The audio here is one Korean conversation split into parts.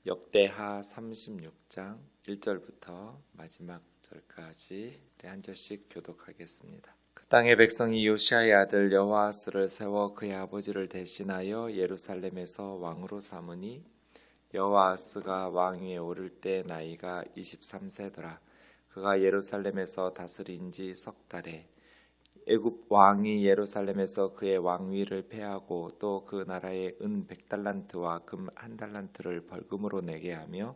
역대하 36장 1절부터 마지막 절까지 한 절씩 교독하겠습니다. 그 땅의 백성이 요시아의 아들 여호아스를 세워 그의 아버지를 대신하여 예루살렘에서 왕으로 삼으니 여호아스가 왕위에 오를 때 나이가 23세더라. 그가 예루살렘에서 다스린 지 석 달에 애굽 왕이 예루살렘에서 그의 왕위를 폐하고 또 그 나라에 은 100달란트와 금 1달란트를 벌금으로 내게 하며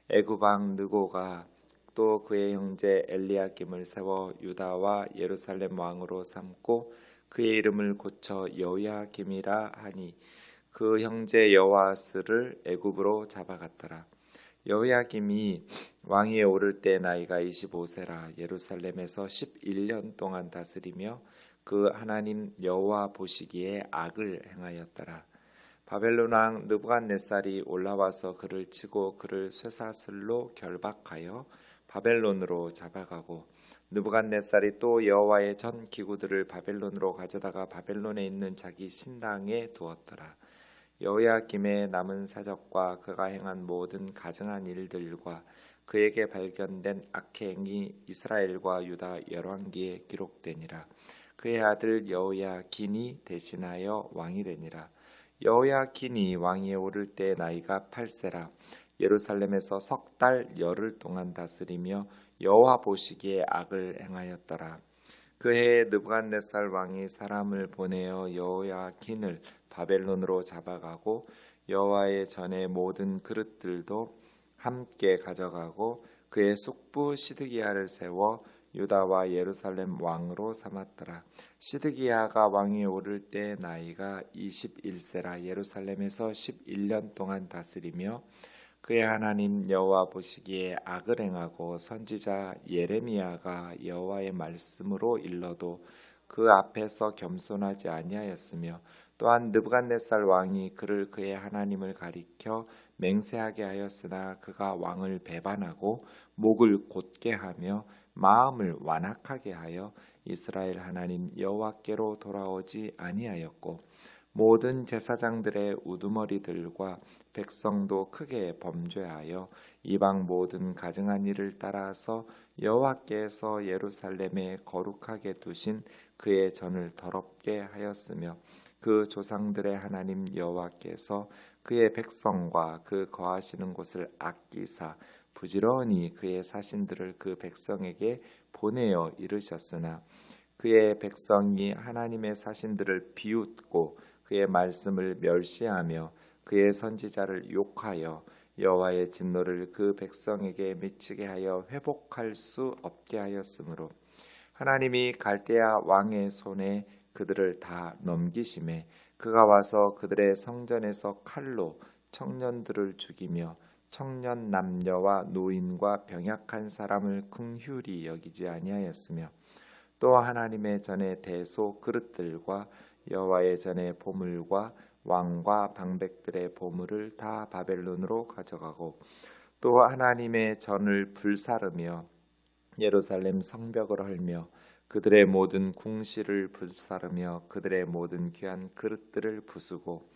애굽 왕 느고가 또 그의 형제 엘리야김을 세워 유다와 예루살렘 왕으로 삼고 그의 이름을 고쳐 여호야김이라 하니 그 형제 여호아스를 애굽으로 잡아갔더라. 여호야김이 왕위에 오를 때 나이가 25세라. 예루살렘에서 11년 동안 다스리며 그 하나님 여호와 보시기에 악을 행하였더라. 바벨론 왕 느부갓네살이 올라와서 그를 치고 그를 쇠사슬로 결박하여 바벨론으로 잡아가고 느부갓네살이 또 여호와의 전 기구들을 바벨론으로 가져다가 바벨론에 있는 자기 신당에 두었더라. 여호야김의 남은 사적과 그가 행한 모든 가증한 일들과 그에게 발견된 악행이 이스라엘과 유다 열왕기에 기록되니라. 그의 아들 여호야긴이 대신하여 왕이 되니라. 여호야긴이 왕위에 오를 때 나이가 8세라. 예루살렘에서 석 달 열흘 동안 다스리며 여호와 보시기에 악을 행하였더라. 그해 느부갓네살 왕이 사람을 보내어 여호야긴을 바벨론으로 잡아가고 여호와의 전의 모든 그릇들도 함께 가져가고 그의 숙부 시드기야를 세워 유다와 예루살렘 왕으로 삼았더라. 시드기야가 왕위에 오를 때 나이가 21세라. 예루살렘에서 11년 동안 다스리며 그의 하나님 여호와 보시기에 악을 행하고 선지자 예레미야가 여호와의 말씀으로 일러도 그 앞에서 겸손하지 아니하였으며 또한 느부갓네살 왕이 그를 그의 하나님을 가리켜 맹세하게 하였으나 그가 왕을 배반하고 목을 곧게 하며 마음을 완악하게 하여 이스라엘 하나님 여호와께로 돌아오지 아니하였고 모든 제사장들의 우두머리들과 백성도 크게 범죄하여 이방 모든 가증한 일을 따라서 여호와께서 예루살렘에 거룩하게 두신 그의 전을 더럽게 하였으며 그 조상들의 하나님 여호와께서 그의 백성과 그 거하시는 곳을 아끼사 부지런히 그의 사신들을 그 백성에게 보내어 이르셨으나 그의 백성이 하나님의 사신들을 비웃고 그의 말씀을 멸시하며 그의 선지자를 욕하여 여호와의 진노를 그 백성에게 미치게 하여 회복할 수 없게 하였으므로 하나님이 갈대아 왕의 손에 그들을 다 넘기심에 그가 와서 그들의 성전에서 칼로 청년들을 죽이며 청년 남녀와 노인과 병약한 사람을 긍휼히 여기지 아니하였으며 또 하나님의 전에 대소 그릇들과 여호와의 전에 보물과 왕과 방백들의 보물을 다 바벨론으로 가져가고 또 하나님의 전을 불사르며 예루살렘 성벽을 헐며 그들의 모든 궁실을 불사르며 그들의 모든 귀한 그릇들을 부수고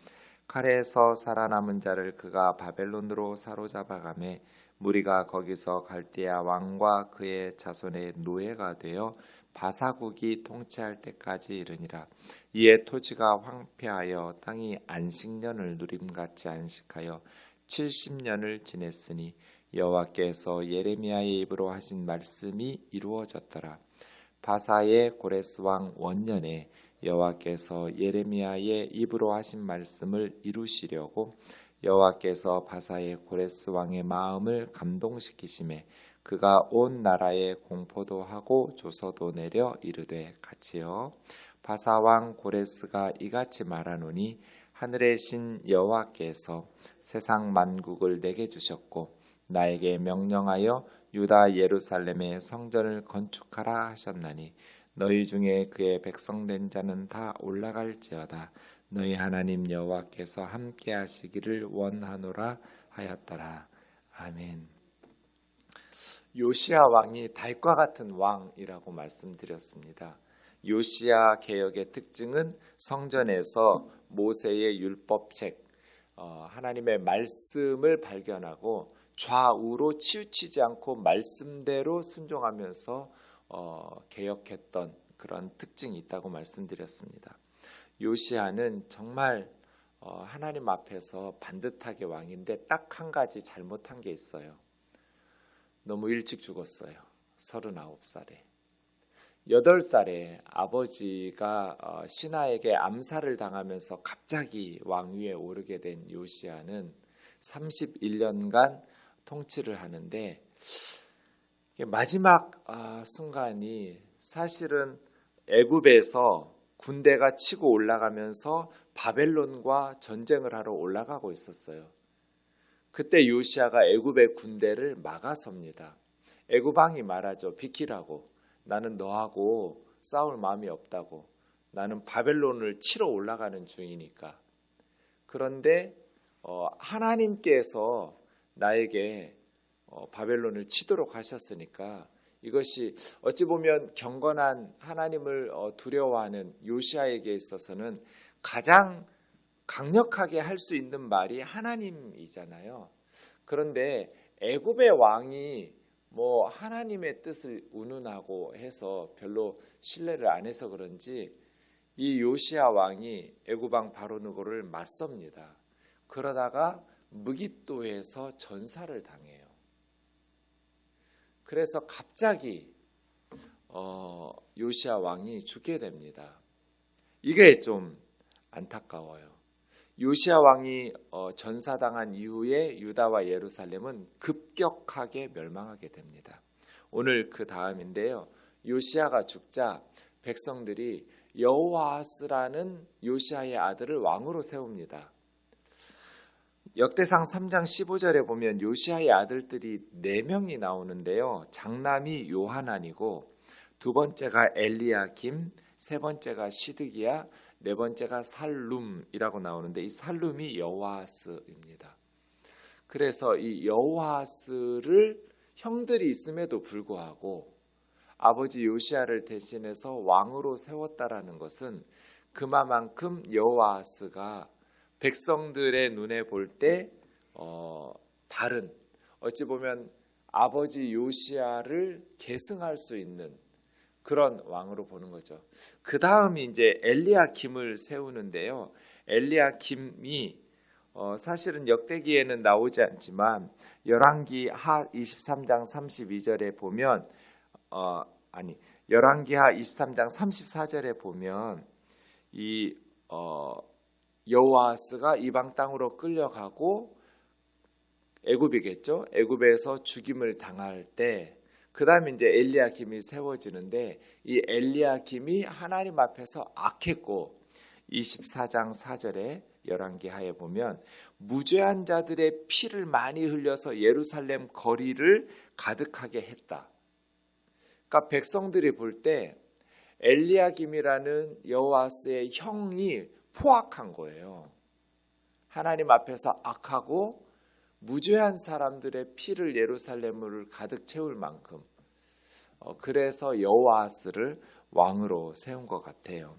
칼에서 살아남은 자를 그가 바벨론으로 사로잡아가매 무리가 거기서 갈대아 왕과 그의 자손의 노예가 되어 바사국이 통치할 때까지 이르니라. 이에 토지가 황폐하여 땅이 안식년을 누림같이 안식하여 70년을 지냈으니 여호와께서 예레미야의 입으로 하신 말씀이 이루어졌더라. 바사의 고레스 왕 원년에 여호와께서 예레미야의 입으로 하신 말씀을 이루시려고 여호와께서 바사의 고레스 왕의 마음을 감동시키심에 그가 온 나라에 공포도 하고 조서도 내려 이르되 같이요 바사 왕 고레스가 이같이 말하노니 하늘의 신 여호와께서 세상 만국을 내게 주셨고 나에게 명령하여 유다 예루살렘의 성전을 건축하라 하셨나니 너희 중에 그의 백성된 자는 다 올라갈지어다. 너희 하나님 여호와께서 함께 하시기를 원하노라 하였더라. 아멘. 요시야 왕이 달과 같은 왕이라고 말씀드렸습니다. 요시야 개혁의 특징은 성전에서 모세의 율법책, 하나님의 말씀을 발견하고 좌우로 치우치지 않고 말씀대로 순종하면서 개혁했던 그런 특징이 있다고 말씀드렸습니다. 요시야는 정말 하나님 앞에서 반듯하게 왕인데 딱 한 가지 잘못한 게 있어요. 너무 일찍 죽었어요. 39살에. 8살에 아버지가 신하에게 암살을 당하면서 갑자기 왕위에 오르게 된 요시야는 31년간 통치를 하는데 마지막 순간이 사실은 애굽에서 군대가 치고 올라가면서 바벨론과 전쟁을 하러 올라가고 있었어요. 그때 요시야가 애굽의 군대를 막아섭니다. 애굽 왕이 말하죠. 비키라고. 나는 너하고 싸울 마음이 없다고. 나는 바벨론을 치러 올라가는 중이니까. 그런데 하나님께서 나에게 바벨론을 치도록 하셨으니까 이것이 어찌 보면 경건한 하나님을 두려워하는 요시야에게 있어서는 가장 강력하게 할 수 있는 말이 하나님이잖아요. 그런데 애굽의 왕이 하나님의 뜻을 운운하고 해서 별로 신뢰를 안 해서 그런지 이 요시야 왕이 애굽 왕 바로느고를 맞섭니다. 그러다가 무깃도에서 전사를 당해요. 그래서 갑자기 요시야 왕이 죽게 됩니다. 이게 좀 안타까워요. 요시야 왕이 전사당한 이후에 유다와 예루살렘은 급격하게 멸망하게 됩니다. 오늘 그 다음인데요. 요시야가 죽자 백성들이 여호아스라는 요시야의 아들을 왕으로 세웁니다. 역대상 3장 15절에 보면 요시야의 아들들이 4명이 나오는데요. 장남이 요하난이고 두 번째가 엘리야김, 세 번째가 시드기야, 네 번째가 살룸이라고 나오는데 이 살룸이 여호아스입니다. 그래서 이 여호아스를 형들이 있음에도 불구하고 아버지 요시야를 대신해서 왕으로 세웠다라는 것은 그만큼 여호아스가 백성들의 눈에 볼 때 다른 어찌 보면 아버지 요시야를 계승할 수 있는 그런 왕으로 보는 거죠. 그 다음이 이제 엘리야김을 세우는데요. 엘리야김이 사실은 역대기에는 나오지 않지만 열왕기하 23장 32절에 보면 열왕기하 23장 34절에 보면 이 여호아스가 이방 땅으로 끌려가고 애굽이겠죠. 애굽에서 죽임을 당할 때 그 다음에 이제 엘리야김이 세워지는데 이 엘리야김이 하나님 앞에서 악했고 24장 4절에 열왕기하에 보면 무죄한 자들의 피를 많이 흘려서 예루살렘 거리를 가득하게 했다. 그러니까 백성들이 볼 때 엘리야김이라는 여호아스의 형이 포악한 거예요. 하나님 앞에서 악하고 무죄한 사람들의 피를 예루살렘을 가득 채울 만큼 그래서 여호아스를 왕으로 세운 것 같아요.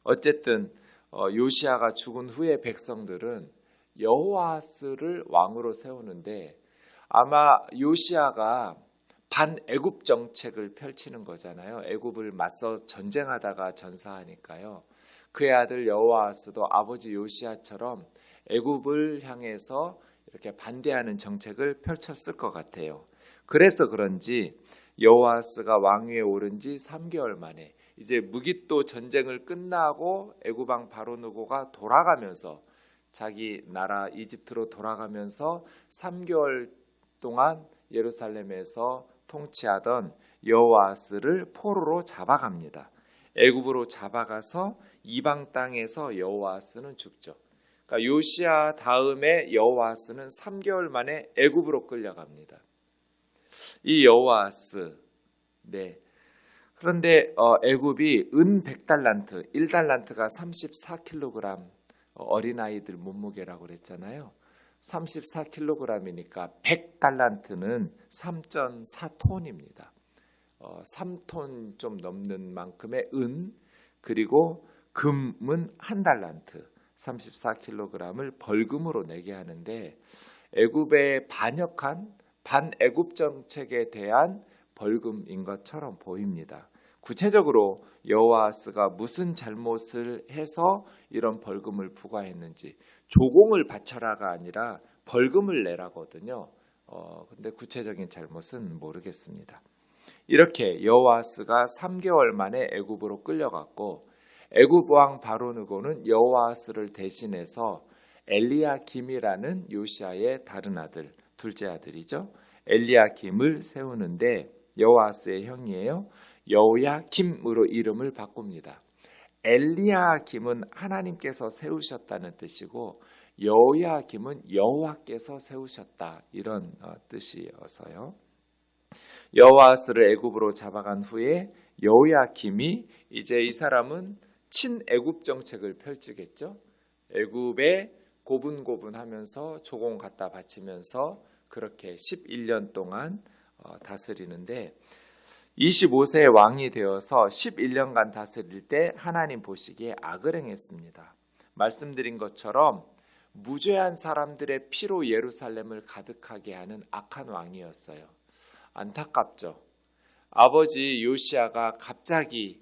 어쨌든 요시야가 죽은 후에 백성들은 여호아스를 왕으로 세우는데 아마 요시야가 반애굽 정책을 펼치는 거잖아요. 애굽을 맞서 전쟁하다가 전사하니까요. 그의 아들 여호아스도 아버지 요시야처럼 애굽을 향해서 이렇게 반대하는 정책을 펼쳤을 것 같아요. 그래서 그런지 여호아스가 왕위에 오른 지 3개월 만에 이제 무깃도 전쟁을 끝나고 애굽 왕 바로느고가 돌아가면서 자기 나라 이집트로 돌아가면서 3개월 동안 예루살렘에서 통치하던 여호아스를 포로로 잡아갑니다. 애굽으로 잡아가서 이방 땅에서 여호아스는 죽죠. 그러니까 요시야 다음에 여호아스는 3개월 만에 애굽으로 끌려갑니다. 이 여호아스, 그런데 애굽이 은 100달란트, 1달란트가 34kg 어린아이들 몸무게라고 그랬잖아요. 34kg이니까 100달란트는 3.4톤입니다. 3톤 좀 넘는 만큼의 은, 그리고 금은 1달란트, 34kg을 벌금으로 내게 하는데 애굽에 반역한 반애굽 정책에 대한 벌금인 것처럼 보입니다. 구체적으로 여호아스가 무슨 잘못을 해서 이런 벌금을 부과했는지, 조공을 바쳐라가 아니라 벌금을 내라거든요. 근데 구체적인 잘못은 모르겠습니다. 이렇게 여호아스가 3개월 만에 애굽으로 끌려갔고, 애굽 왕 바로느고는 여호아스를 대신해서 엘리야김이라는 요시아의 다른 아들, 둘째 아들이죠. 엘리야김을 세우는데 여호아스의 형이에요. 여호야김으로 이름을 바꿉니다. 엘리야김은 하나님께서 세우셨다는 뜻이고 여호야김은 여호와께서 세우셨다, 이런 뜻이어서요. 여호아스를 애굽으로 잡아간 후에 여호야김이 이제 이 사람은 친애굽 정책을 펼치겠죠. 애굽에 고분고분하면서 조공 갖다 바치면서 그렇게 11년 동안 다스리는데 25세의 왕이 되어서 11년간 다스릴 때 하나님 보시기에 악을 행했습니다. 말씀드린 것처럼 무죄한 사람들의 피로 예루살렘을 가득하게 하는 악한 왕이었어요. 안타깝죠. 아버지 요시아가 갑자기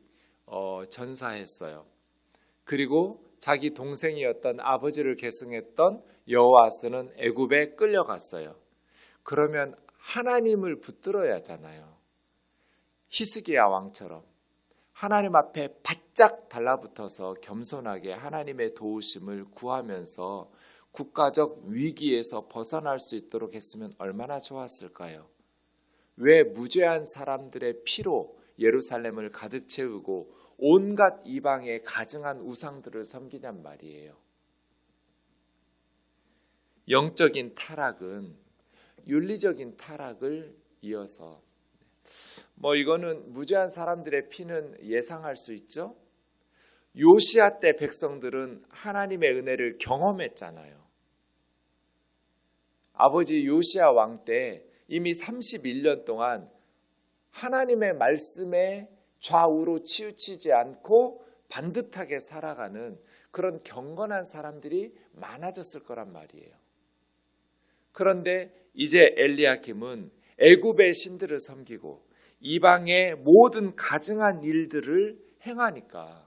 전사했어요. 그리고 자기 동생이었던 아버지를 계승했던 여호아스는 애굽에 끌려갔어요. 그러면 하나님을 붙들어야 하잖아요. 히스기야 왕처럼 하나님 앞에 바짝 달라붙어서 겸손하게 하나님의 도우심을 구하면서 국가적 위기에서 벗어날 수 있도록 했으면 얼마나 좋았을까요? 왜 무죄한 사람들의 피로 예루살렘을 가득 채우고 온갖 이방의 가증한 우상들을 섬기냔 말이에요. 영적인 타락은 윤리적인 타락을 이어서 이거는 무죄한 사람들의 피는 예상할 수 있죠. 요시아 때 백성들은 하나님의 은혜를 경험했잖아요. 아버지 요시아 왕 때 이미 31년 동안 하나님의 말씀에 좌우로 치우치지 않고 반듯하게 살아가는 그런 경건한 사람들이 많아졌을 거란 말이에요. 그런데 이제 엘리야김은 애굽의 신들을 섬기고 이방의 모든 가증한 일들을 행하니까,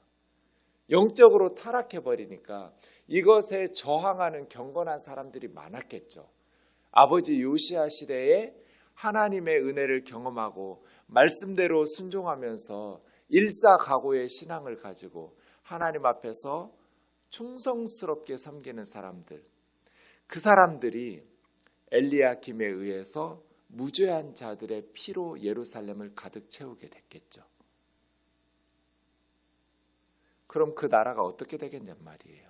영적으로 타락해버리니까 이것에 저항하는 경건한 사람들이 많았겠죠. 아버지 요시아 시대에 하나님의 은혜를 경험하고 말씀대로 순종하면서 일사각오의 신앙을 가지고 하나님 앞에서 충성스럽게 섬기는 사람들, 그 사람들이 엘리야김에 의해서 무죄한 자들의 피로 예루살렘을 가득 채우게 됐겠죠. 그럼 그 나라가 어떻게 되겠냔 말이에요.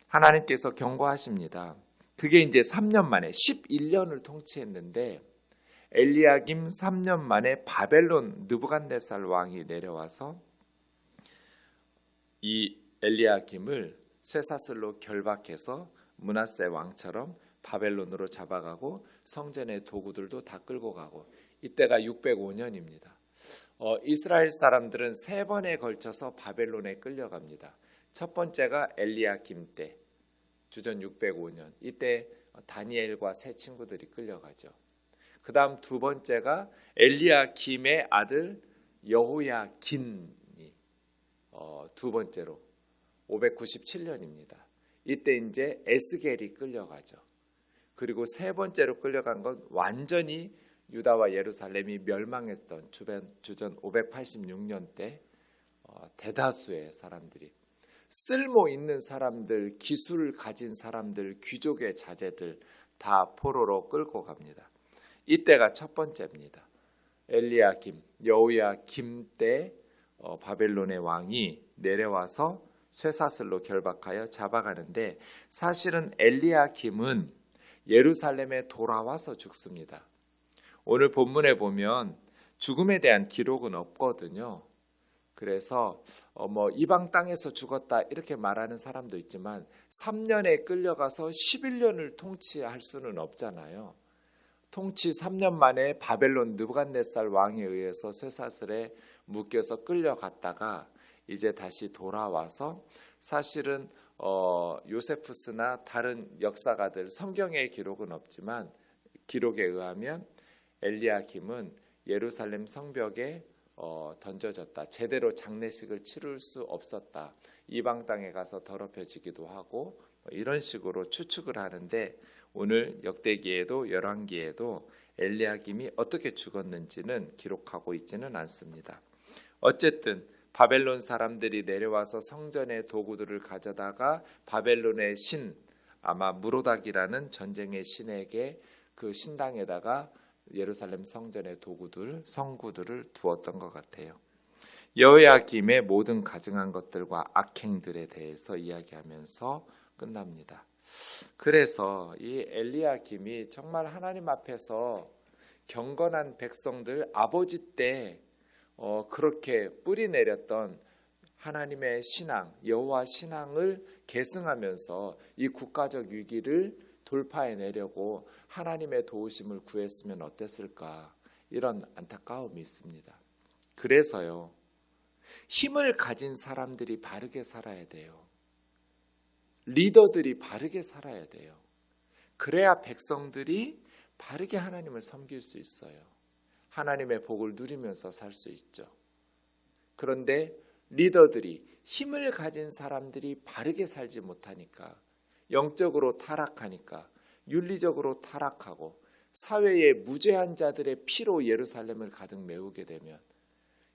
하나님께서 경고하십니다. 그게 이제 3년 만에 11년을 통치했는데 엘리야김 3년 만에 바벨론 느부갓네살 왕이 내려와서 이 엘리야김을 쇠사슬로 결박해서 므낫세 왕처럼 바벨론으로 잡아가고 성전의 도구들도 다 끌고 가고, 이때가 605년입니다. 이스라엘 사람들은 3번에 걸쳐서 바벨론에 끌려갑니다. 첫 번째가 엘리야김 때 주전 605년, 이때 다니엘과 세 친구들이 끌려가죠. 그 다음 두 번째가 엘리야김의 아들 여호야긴이 두 번째로 597년입니다. 이때 이제 에스겔이 끌려가죠. 그리고 세 번째로 끌려간 건 완전히 유다와 예루살렘이 멸망했던 주전 586년 때 대다수의 사람들이, 쓸모 있는 사람들, 기술을 가진 사람들, 귀족의 자제들 다 포로로 끌고 갑니다. 이때가 첫 번째입니다. 엘리야김, 여호야김 때 바벨론의 왕이 내려와서 쇠사슬로 결박하여 잡아가는데, 사실은 엘리야김은 예루살렘에 돌아와서 죽습니다. 오늘 본문에 보면 죽음에 대한 기록은 없거든요. 그래서 이방 땅에서 죽었다 이렇게 말하는 사람도 있지만 3년에 끌려가서 11년을 통치할 수는 없잖아요. 통치 3년 만에 바벨론 느부갓네살 왕에 의해서 쇠사슬에 묶여서 끌려갔다가 이제 다시 돌아와서 사실은 요세푸스나 다른 역사가들 성경의 기록은 없지만 기록에 의하면 엘리야김은 예루살렘 성벽에 던져졌다. 제대로 장례식을 치를 수 없었다. 이방 땅에 가서 더럽혀지기도 하고 이런 식으로 추측을 하는데 오늘 역대기에도 열왕기에도 엘리야김이 어떻게 죽었는지는 기록하고 있지는 않습니다. 어쨌든 바벨론 사람들이 내려와서 성전의 도구들을 가져다가 바벨론의 신 아마 무로닥이라는 전쟁의 신에게 그 신당에다가 예루살렘 성전의 도구들 성구들을 두었던 것 같아요. 여호야김의 모든 가증한 것들과 악행들에 대해서 이야기하면서 끝납니다. 그래서 이 엘리야김이 정말 하나님 앞에서 경건한 백성들 아버지 때 그렇게 뿌리 내렸던 하나님의 신앙, 여호와 신앙을 계승하면서 이 국가적 위기를 돌파해내려고 하나님의 도우심을 구했으면 어땠을까, 이런 안타까움이 있습니다. 그래서요, 힘을 가진 사람들이 바르게 살아야 돼요. 리더들이 바르게 살아야 돼요. 그래야 백성들이 바르게 하나님을 섬길 수 있어요. 하나님의 복을 누리면서 살 수 있죠. 그런데 리더들이, 힘을 가진 사람들이 바르게 살지 못하니까, 영적으로 타락하니까, 윤리적으로 타락하고 사회의 무죄한 자들의 피로 예루살렘을 가득 메우게 되면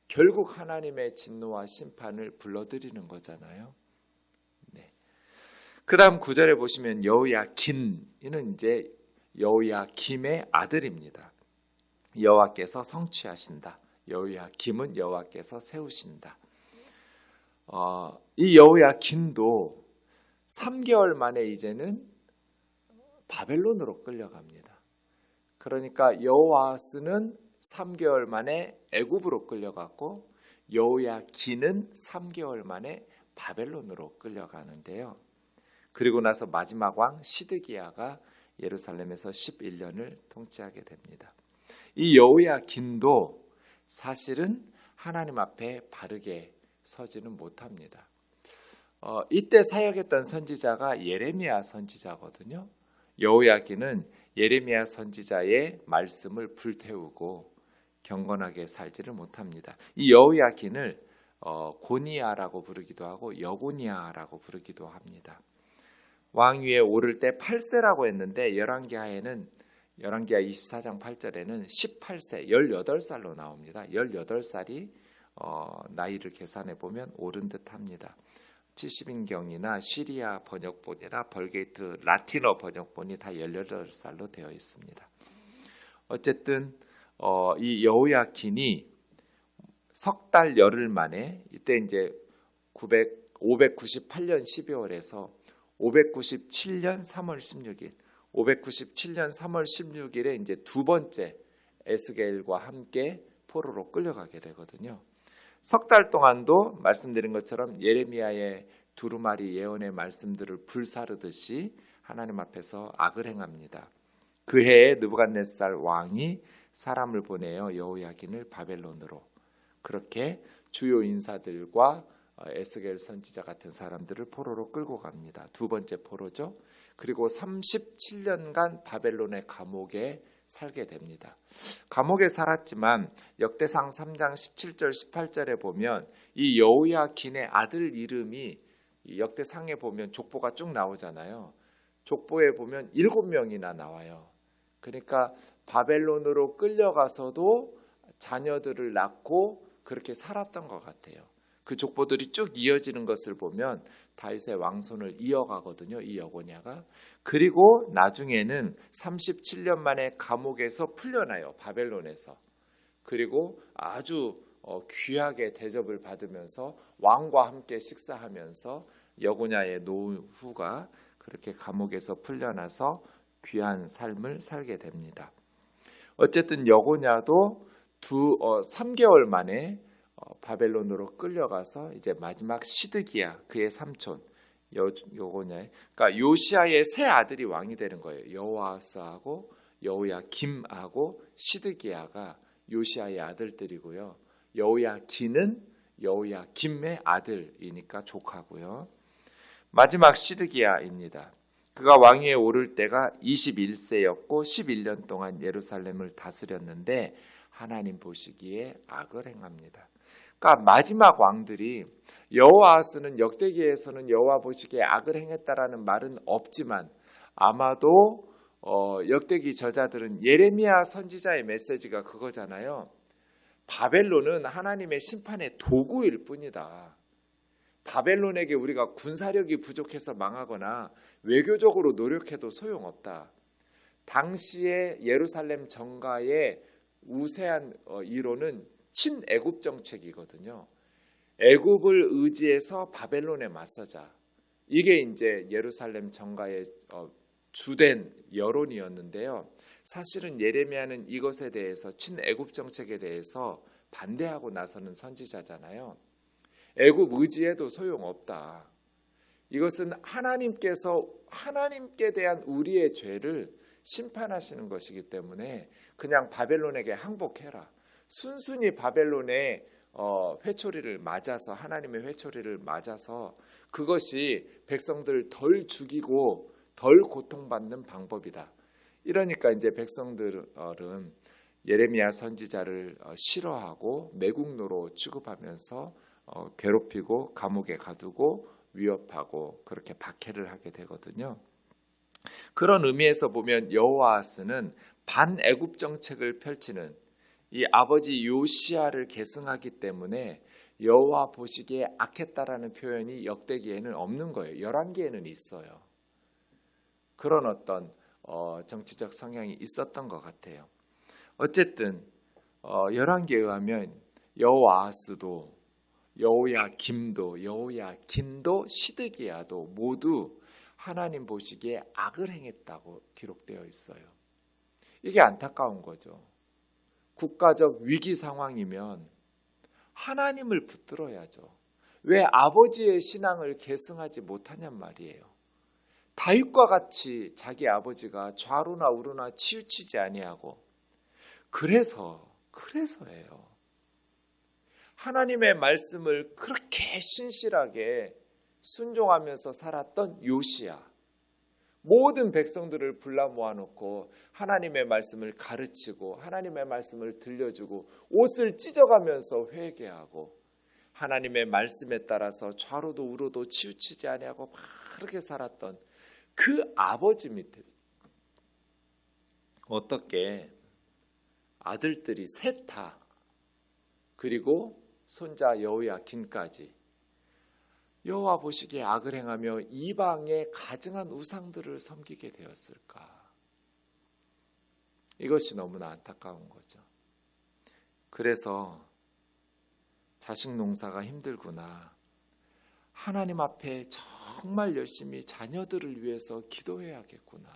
결국 하나님의 진노와 심판을 불러들이는 거잖아요. 네. 그 다음 9절에 보시면 여호야긴, 이는 이제 여호야김의 아들입니다. 여호와께서 성취하신다. 여호야김은 여호와께서 세우신다. 이 여호야김도 3개월 만에 이제는 바벨론으로 끌려갑니다. 그러니까 여호아스는 3개월 만에 애굽으로 끌려갔고 여호야긴은 3개월 만에 바벨론으로 끌려가는데요. 그리고 나서 마지막 왕 시드기야가 예루살렘에서 11년을 통치하게 됩니다. 이 여호야긴도 사실은 하나님 앞에 바르게 서지는 못합니다. 이때 사역했던 선지자가 예레미야 선지자거든요. 여호야긴은 예레미야 선지자의 말씀을 불태우고 경건하게 살지를 못합니다. 이 여호야긴을 고니야라고 부르기도 하고 여고니야라고 부르기도 합니다. 왕위에 오를 때 8세라고 했는데 열왕기하에는 열왕기하 24장 8절에는 18세, 18살로 나옵니다. 18살이 나이를 계산해 보면 옳은 듯합니다. 70인경이나 시리아 번역본이나 벌게이트 라틴어 번역본이 다 18살로 되어 있습니다. 어쨌든 이 여호야긴이 석 달 열흘 만에, 이때 이제 598년 12월에서 597년 3월 16일, 597년 3월 16일에 이제 두 번째 에스겔과 함께 포로로 끌려가게 되거든요. 석 달 동안도 말씀드린 것처럼 예레미야의 두루마리 예언의 말씀들을 불사르듯이 하나님 앞에서 악을 행합니다. 그 해에 느부갓네살 왕이 사람을 보내어 여호야긴을 바벨론으로, 그렇게 주요 인사들과 에스겔 선지자 같은 사람들을 포로로 끌고 갑니다. 두 번째 포로죠. 그리고 37년간 바벨론의 감옥에 살게 됩니다. 감옥에 살았지만 역대상 3장 17절 18절에 보면 이 여호야긴의 아들 이름이 역대상에 보면 족보가 쭉 나오잖아요. 족보에 보면 7명이나 나와요. 그러니까 바벨론으로 끌려가서도 자녀들을 낳고 그렇게 살았던 것 같아요. 그 족보들이 쭉 이어지는 것을 보면 다윗의 왕손을 이어가거든요. 이 여고냐가. 그리고 나중에는 37년 만에 감옥에서 풀려나요. 바벨론에서. 그리고 아주 귀하게 대접을 받으면서 왕과 함께 식사하면서 여고냐의 노후가 그렇게 감옥에서 풀려나서 귀한 삶을 살게 됩니다. 어쨌든 여고냐도 3개월 만에 바벨론으로 끌려가서 이제 마지막 시드기야, 그의 삼촌 여고냐, 그러니까 요시아의 세 아들이 왕이 되는 거예요. 여호아스하고 여호야김하고 시드기야가 요시아의 아들들이고요. 여호야긴은 여호야김의 아들이니까 조카고요. 마지막 시드기야입니다. 그가 왕위에 오를 때가 21세였고 11년 동안 예루살렘을 다스렸는데 하나님 보시기에 악을 행합니다. 그러니까 마지막 왕들이 여호아하스는 역대기에서는 여호와 보시기에 악을 행했다라는 말은 없지만 아마도 역대기 저자들은 예레미야 선지자의 메시지가 그거잖아요. 바벨론은 하나님의 심판의 도구일 뿐이다. 바벨론에게 우리가 군사력이 부족해서 망하거나 외교적으로 노력해도 소용없다. 당시의 예루살렘 정가의 우세한 이론은 친애굽 정책이거든요. 애굽을 의지해서 바벨론에 맞서자. 이게 이제 예루살렘 정가의 주된 여론이었는데요. 사실은 예레미야는 이것에 대해서 친애굽 정책에 대해서 반대하고 나서는 선지자잖아요. 애굽 의지해도 소용없다. 이것은 하나님께서 하나님께 대한 우리의 죄를 심판하시는 것이기 때문에 그냥 바벨론에게 항복해라. 순순히 바벨론의 회초리를 맞아서 하나님의 회초리를 맞아서 그것이 백성들을 덜 죽이고 덜 고통받는 방법이다. 이러니까 이제 백성들은 예레미야 선지자를 싫어하고 매국노로 취급하면서 괴롭히고 감옥에 가두고 위협하고 그렇게 박해를 하게 되거든요. 그런 의미에서 보면 여호아하스는 반애굽 정책을 펼치는 이 아버지 요시야를 계승하기 때문에 여호와 보시기에 악했다라는 표현이 역대기에는 없는 거예요. 열왕기에는 있어요. 그런 어떤 정치적 성향이 있었던 것 같아요. 어쨌든 열왕기에 의하면 여호아하스도 여호야김도 시드기야도 모두 하나님 보시기에 악을 행했다고 기록되어 있어요. 이게 안타까운 거죠. 국가적 위기 상황이면 하나님을 붙들어야죠. 왜 아버지의 신앙을 계승하지 못하냔 말이에요. 다윗과 같이 자기 아버지가 좌루나 우루나 치우치지 아니하고 그래서예요. 하나님의 말씀을 그렇게 신실하게 순종하면서 살았던 요시야. 모든 백성들을 불러 모아놓고 하나님의 말씀을 가르치고 하나님의 말씀을 들려주고 옷을 찢어가면서 회개하고 하나님의 말씀에 따라서 좌로도 우로도 치우치지 아니하고 바르게 살았던 그 아버지 밑에서 어떻게 아들들이 셋다 그리고 손자 여호야긴까지 여호와 보시기에 악을 행하며 이방의 가증한 우상들을 섬기게 되었을까? 이것이 너무나 안타까운 거죠. 그래서 자식 농사가 힘들구나. 하나님 앞에 정말 열심히 자녀들을 위해서 기도해야겠구나.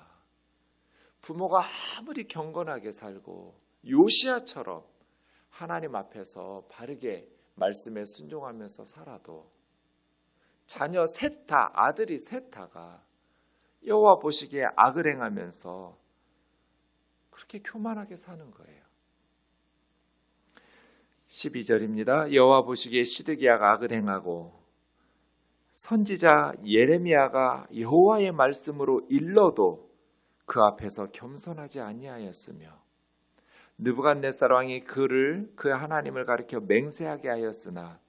부모가 아무리 경건하게 살고 요시야처럼 하나님 앞에서 바르게 말씀에 순종하면서 살아도 자녀 셋 다, 아들이 셋 다가 여호와 보시기에 악을 행하면서 그렇게 교만하게 사는 거예요. 12절입니다. 여호와 보시기에 시드기야가 악을 행하고 선지자 예레미야가 여호와의 말씀으로 일러도 그 앞에서 겸손하지 아니하였으며 느부갓네살 왕이 그 하나님을 가리켜 맹세하게 하였으나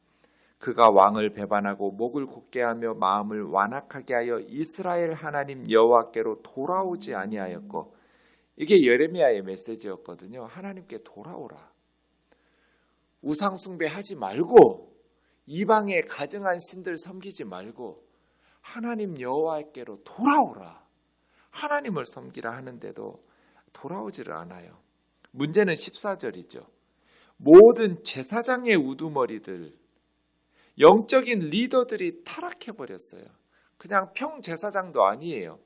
그가 왕을 배반하고 목을 곧게 하며 마음을 완악하게 하여 이스라엘 하나님 여호와께로 돌아오지 아니하였고 이게 예레미야의 메시지였거든요. 하나님께 돌아오라. 우상 숭배하지 말고 이방의 가증한 신들 섬기지 말고 하나님 여호와께로 돌아오라. 하나님을 섬기라 하는데도 돌아오지를 않아요. 문제는 14절이죠. 모든 제사장의 우두머리들, 영적인 리더들이 타락해버렸어요. 그냥 평제사장도 아니에요.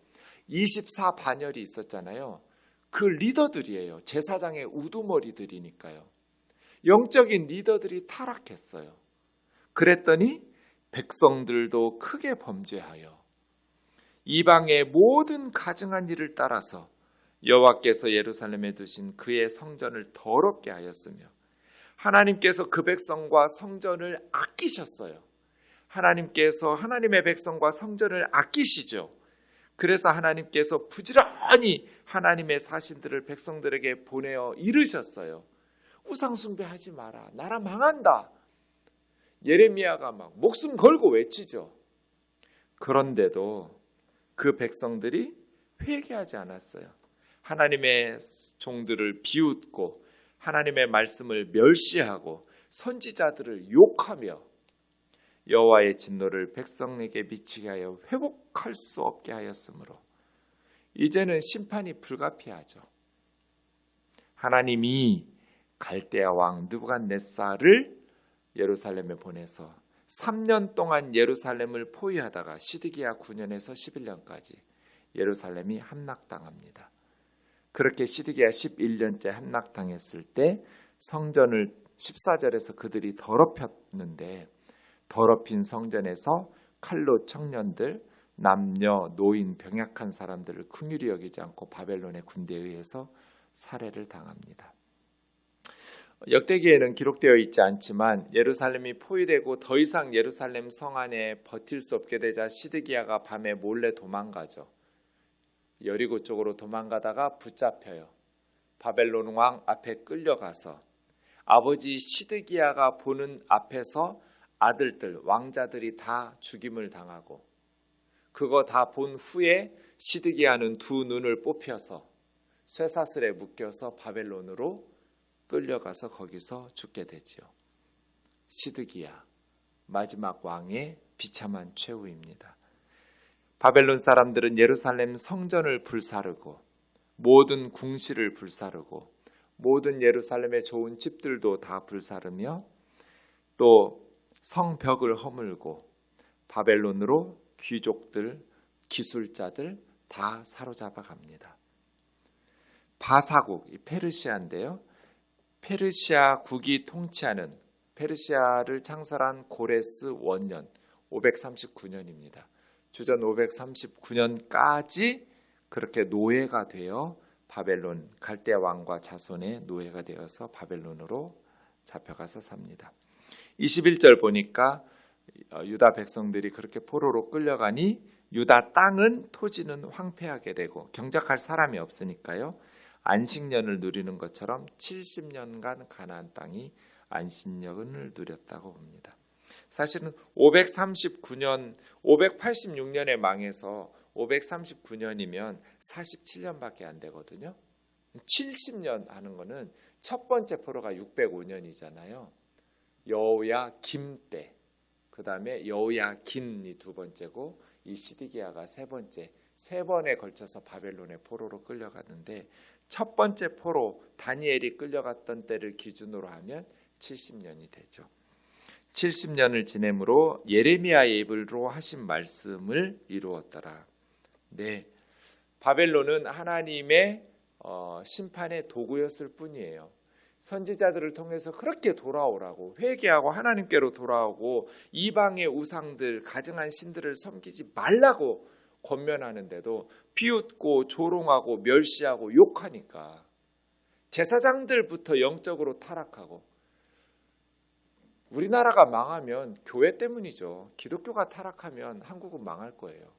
24반열이 있었잖아요. 그 리더들이에요. 제사장의 우두머리들이니까요. 영적인 리더들이 타락했어요. 그랬더니 백성들도 크게 범죄하여 이방의 모든 가증한 일을 따라서 여호와께서 예루살렘에 두신 그의 성전을 더럽게 하였으며 하나님께서 그 백성과 성전을 아끼셨어요. 하나님께서 하나님의 백성과 성전을 아끼시죠. 그래서 하나님께서 부지런히 하나님의 사신들을 백성들에게 보내어 이르셨어요. 우상 숭배하지 마라. 나라 망한다. 예레미야가 막 목숨 걸고 외치죠. 그런데도 그 백성들이 회개하지 않았어요. 하나님의 종들을 비웃고 하나님의 말씀을 멸시하고 선지자들을 욕하며 여호와의 진노를 백성에게 미치게 하여 회복할 수 없게 하였으므로 이제는 심판이 불가피하죠. 하나님이 갈대아 왕 느부갓네살을 예루살렘에 보내서 3년 동안 예루살렘을 포위하다가 시드기야 9년에서 11년까지 예루살렘이 함락당합니다. 그렇게 시드기야 11년째 함락당했을 때 성전을 14절에서 그들이 더럽혔는데 더럽힌 성전에서 칼로 청년들, 남녀, 노인, 병약한 사람들을 긍휼히 여기지 않고 바벨론의 군대에 의해서 살해를 당합니다. 역대기에는 기록되어 있지 않지만 예루살렘이 포위되고 더 이상 예루살렘 성 안에 버틸 수 없게 되자 시드기야가 밤에 몰래 도망가죠. 여리고 쪽으로 도망가다가 붙잡혀요. 바벨론 왕 앞에 끌려가서 아버지 시드기야가 보는 앞에서 아들들, 왕자들이 다 죽임을 당하고 그거 다 본 후에 시드기야는 두 눈을 뽑혀서 쇠사슬에 묶여서 바벨론으로 끌려가서 거기서 죽게 되지요. 시드기야, 마지막 왕의 비참한 최후입니다. 바벨론 사람들은 예루살렘 성전을 불사르고 모든 궁실을 불사르고 모든 예루살렘의 좋은 집들도 다 불사르며 또 성벽을 허물고 바벨론으로 귀족들, 기술자들 다 사로잡아 갑니다. 바사국, 페르시아인데요. 페르시아 국이 통치하는 페르시아를 창설한 고레스 원년 539년입니다. 주전 539년까지 그렇게 노예가 되어 바벨론 갈대아 왕과 자손의 노예가 되어서 바벨론으로 잡혀가서 삽니다. 21절 보니까 유다 백성들이 그렇게 포로로 끌려가니 유다 땅은 토지는 황폐하게 되고 경작할 사람이 없으니까요. 안식년을 누리는 것처럼 70년간 가나안 땅이 안식년을 누렸다고 봅니다. 사실은 586년에 망해서 539년이면 47년밖에 안 되거든요. 70년 하는 거는 첫 번째 포로가 605년이잖아요. 여호야김 때, 그 다음에 여호야긴이 두 번째고 이 시드기야가 세 번째, 세 번에 걸쳐서 바벨론의 포로로 끌려갔는데 첫 번째 포로 다니엘이 끌려갔던 때를 기준으로 하면 70년이 되죠. 70년을 지냄으로 예레미야의 입으로 하신 말씀을 이루었더라. 네, 바벨론은 하나님의 심판의 도구였을 뿐이에요. 선지자들을 통해서 그렇게 돌아오라고 회개하고 하나님께로 돌아오고 이방의 우상들, 가증한 신들을 섬기지 말라고 권면하는데도 비웃고 조롱하고 멸시하고 욕하니까 제사장들부터 영적으로 타락하고 우리나라가 망하면 교회 때문이죠. 기독교가 타락하면 한국은 망할 거예요.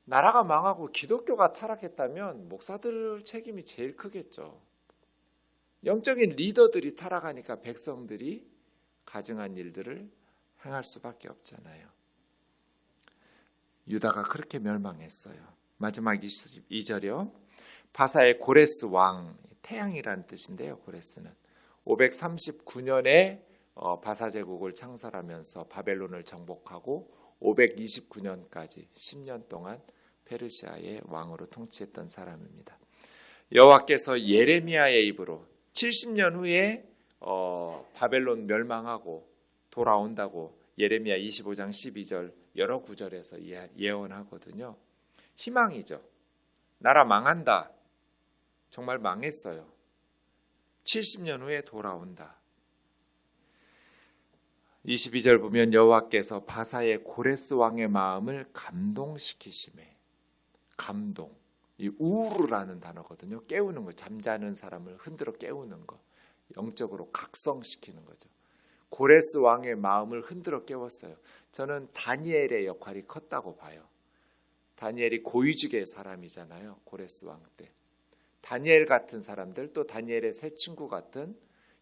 나라가 망하고 기독교가 타락했다면 목사들 책임이 제일 크겠죠. 영적인 리더들이 타락하니까 백성들이 가증한 일들을 행할 수밖에 없잖아요. 유다가 그렇게 멸망했어요. 마지막 22절이요. 바사의 고레스 왕, 태양이라는 뜻인데요. 고레스는 539년에 바사 제국을 창설하면서 바벨론을 정복하고 529년까지 10년 동안 페르시아의 왕으로 통치했던 사람입니다. 여호와께서 예레미야의 입으로 70년 후에 바벨론 멸망하고 돌아온다고 예레미야 25장 12절 여러 구절에서 예언하거든요. 희망이죠. 나라 망한다. 정말 망했어요. 70년 후에 돌아온다. 22절 보면 여호와께서 바사의 고레스 왕의 마음을 감동시키심에, 감동, 이 우르라는 단어거든요. 깨우는 거, 잠자는 사람을 흔들어 깨우는 거, 영적으로 각성시키는 거죠. 고레스 왕의 마음을 흔들어 깨웠어요. 저는 다니엘의 역할이 컸다고 봐요. 다니엘이 고위직의 사람이잖아요. 고레스 왕 때. 다니엘 같은 사람들, 또 다니엘의 세 친구 같은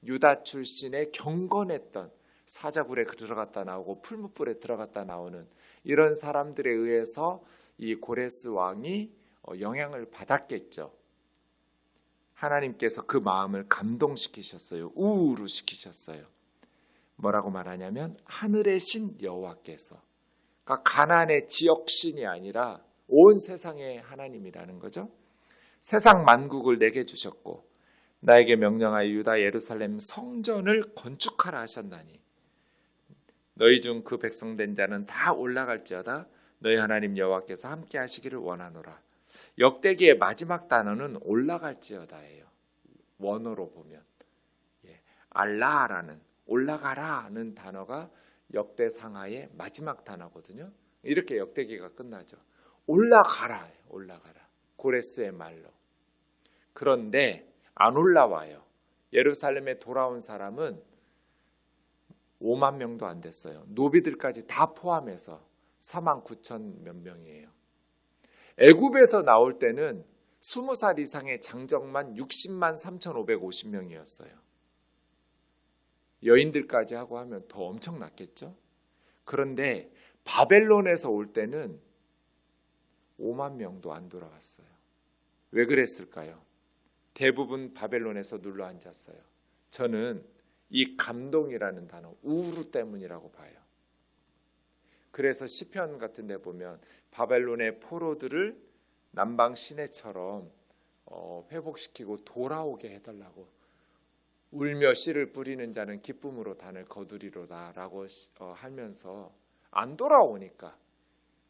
유다 출신의 경건했던, 사자굴에 들어갔다 나오고 풀무불에 들어갔다 나오는 이런 사람들에 의해서 이 고레스 왕이 영향을 받았겠죠. 하나님께서 그 마음을 감동시키셨어요. 우울을 시키셨어요. 뭐라고 말하냐면 하늘의 신 여호와께서, 그러니까 가나안의 지역 신이 아니라 온 세상의 하나님이라는 거죠. 세상 만국을 내게 주셨고 나에게 명령하여 유다 예루살렘 성전을 건축하라 하셨나니 너희 중 그 백성된 자는 다 올라갈지어다 너희 하나님 여호와께서 함께 하시기를 원하노라. 역대기의 마지막 단어는 올라갈지어다예요. 원어로 보면 알라라는, 올라가라는 단어가 역대상하의 마지막 단어거든요. 이렇게 역대기가 끝나죠. 올라가라, 올라가라. 고레스의 말로. 그런데 안 올라와요. 예루살렘에 돌아온 사람은 5만 명도 안 됐어요. 노비들까지 다 포함해서 4만 9천 몇 명이에요. 애굽에서 나올 때는 20살 이상의 장정만 60만 3,550명이었어요. 여인들까지 하고 하면 더 엄청났겠죠. 그런데 바벨론에서 올 때는 5만 명도 안 돌아왔어요. 왜 그랬을까요? 대부분 바벨론에서 눌러 앉았어요. 저는 이 감동이라는 단어, 우루 때문이라고 봐요. 그래서 시편 같은 데 보면 바벨론의 포로들을 남방 시내처럼 회복시키고 돌아오게 해달라고, 울며 씨를 뿌리는 자는 기쁨으로 단을 거두리로다 라고 하면서 안 돌아오니까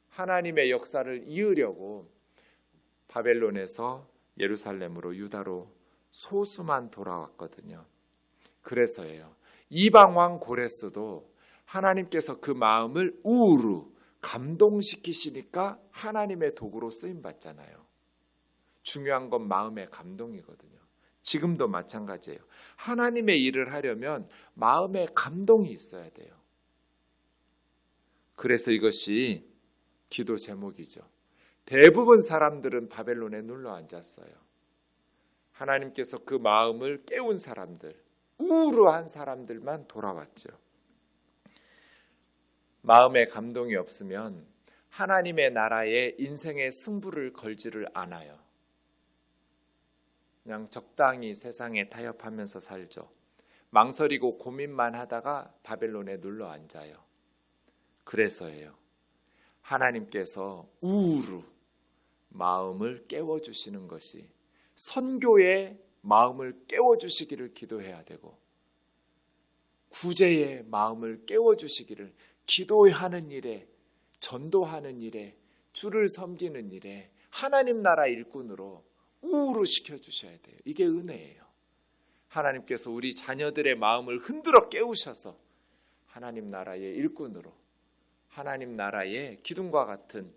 하나님의 역사를 이으려고 바벨론에서 예루살렘으로, 유다로 소수만 돌아왔거든요. 그래서예요. 이방왕 고레스도 하나님께서 그 마음을 우루 감동시키시니까 하나님의 도구로 쓰임받잖아요. 중요한 건 마음의 감동이거든요. 지금도 마찬가지예요. 하나님의 일을 하려면 마음의 감동이 있어야 돼요. 그래서 이것이 기도 제목이죠. 대부분 사람들은 바벨론에 눌러 앉았어요. 하나님께서 그 마음을 깨운 사람들, 우울한 사람들만 돌아왔죠. 마음의 감동이 없으면 하나님의 나라에 인생의 승부를 걸지를 않아요. 그냥 적당히 세상에 타협하면서 살죠. 망설이고 고민만 하다가 바벨론에 눌러 앉아요. 그래서예요. 하나님께서 우루 마음을 깨워주시는 것이, 선교의 마음을 깨워주시기를 기도해야 되고, 구제의 마음을 깨워주시기를, 기도하는 일에, 전도하는 일에, 주를 섬기는 일에 하나님 나라 일꾼으로 우루 시켜주셔야 돼요. 이게 은혜예요. 하나님께서 우리 자녀들의 마음을 흔들어 깨우셔서 하나님 나라의 일꾼으로, 하나님 나라의 기둥과 같은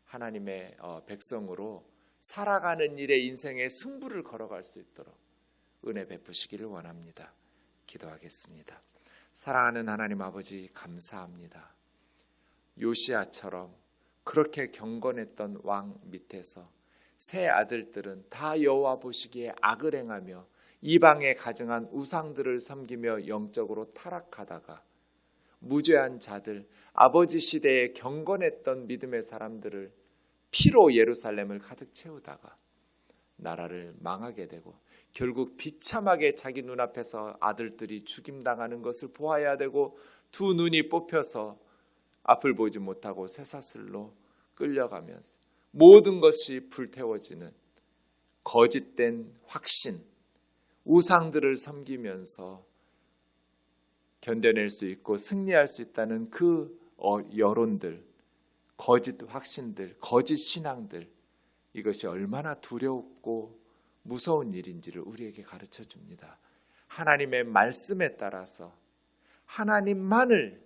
하나님의 백성으로 살아가는 일에 인생의 승부를 걸어갈 수 있도록 은혜 베푸시기를 원합니다. 기도하겠습니다. 사랑하는 하나님 아버지, 감사합니다. 요시아처럼 그렇게 경건했던 왕 밑에서 세 아들들은 다 여호와 보시기에 악을 행하며 이방에 가증한 우상들을 섬기며 영적으로 타락하다가 무죄한 자들, 아버지 시대에 경건했던 믿음의 사람들을 피로 예루살렘을 가득 채우다가 나라를 망하게 되고 결국 비참하게 자기 눈앞에서 아들들이 죽임당하는 것을 보아야 되고 두 눈이 뽑혀서 앞을 보지 못하고 쇠사슬로 끌려가면서 모든 것이 불태워지는 거짓된 확신, 우상들을 섬기면서 견뎌낼 수 있고 승리할 수 있다는 그 여론들, 거짓 확신들, 거짓 신앙들, 이것이 얼마나 두렵고 무서운 일인지를 우리에게 가르쳐 줍니다. 하나님의 말씀에 따라서 하나님만을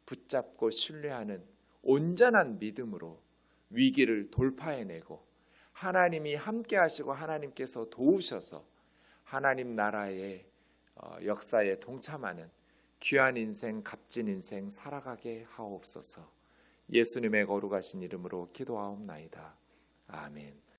붙잡고 신뢰하는 온전한 믿음으로 위기를 돌파해내고 하나님이 함께 하시고 하나님께서 도우셔서 하나님 나라의 역사에 동참하는 귀한 인생, 값진 인생 살아가게 하옵소서. 예수님의 거룩하신 이름으로 기도하옵나이다. 아멘.